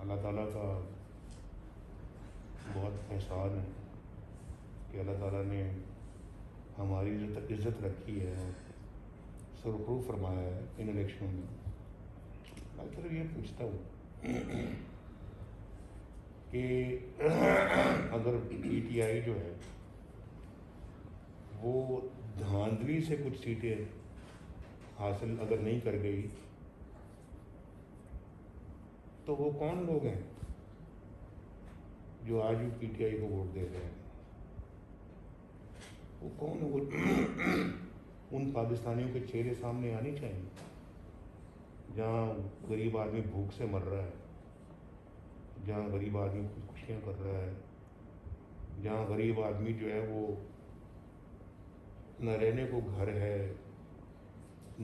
अल्लाह ताला का बहुत एहसान है कि अल्लाह ताला ने हमारी इज़्ज़त रखी है और सुरखरू फरमाया है इन इलेक्शनों में। मैं सिर्फ ये पूछता हूँ कि अगर पीटीआई जो है वो धांधली से कुछ सीटें हासिल अगर नहीं कर गई तो वो कौन लोग हैं जो आज भी पीटीआई को वोट दे रहे हैं? वो कौन है? वो उन पाकिस्तानियों के चेहरे सामने आने चाहिए जहाँ गरीब आदमी भूख से मर रहा है, जहाँ गरीब आदमी खुदकुशियाँ कर रहा है, जहाँ गरीब आदमी जो है वो न रहने को घर है,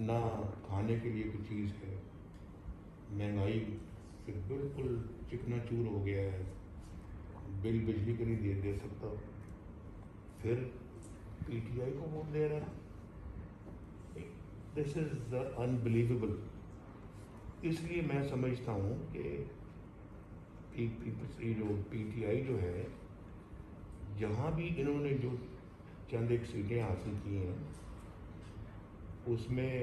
ना खाने के लिए कोई चीज़ है, महंगाई फिर बिल्कुल चिकना चूर हो गया है, बिल बिजली का नहीं दे सकता, फिर पीटीआई को वोट दे रहा है। This is unbelievable. इसलिए मैं समझता हूँ कि ये जो पीटीआई जो है, जहाँ भी इन्होंने जो चंद एक सीटें हासिल की हैं उसमें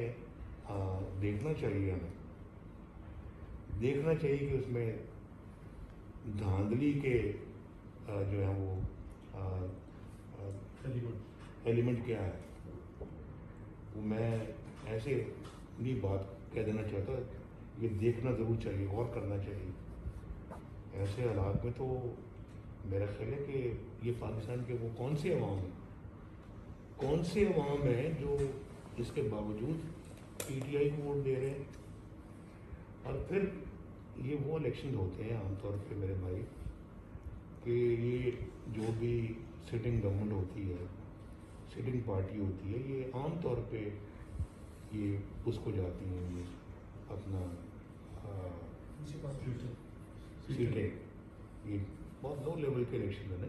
देखना चाहिए, हमें देखना चाहिए कि उसमें धांधली के जो है वो एलिमेंट क्या है। वो मैं ऐसे नहीं बात कह देना चाहता, ये देखना ज़रूर चाहिए और करना चाहिए। ऐसे हालात में तो मेरा ख्याल है कि ये पाकिस्तान के वो कौन से अवाम हैं जो इसके बावजूद पीटीआई को वोट दे रहे हैं। और फिर ये वो इलेक्शन होते हैं आमतौर पे मेरे भाई कि ये जो भी सिटिंग गवर्नमेंट होती है, सिटिंग पार्टी होती है, ये आम तौर पे ये उसको जाती हैं, ये अपना सीटें, ये बहुत लो लेवल के इलेक्शन है ना।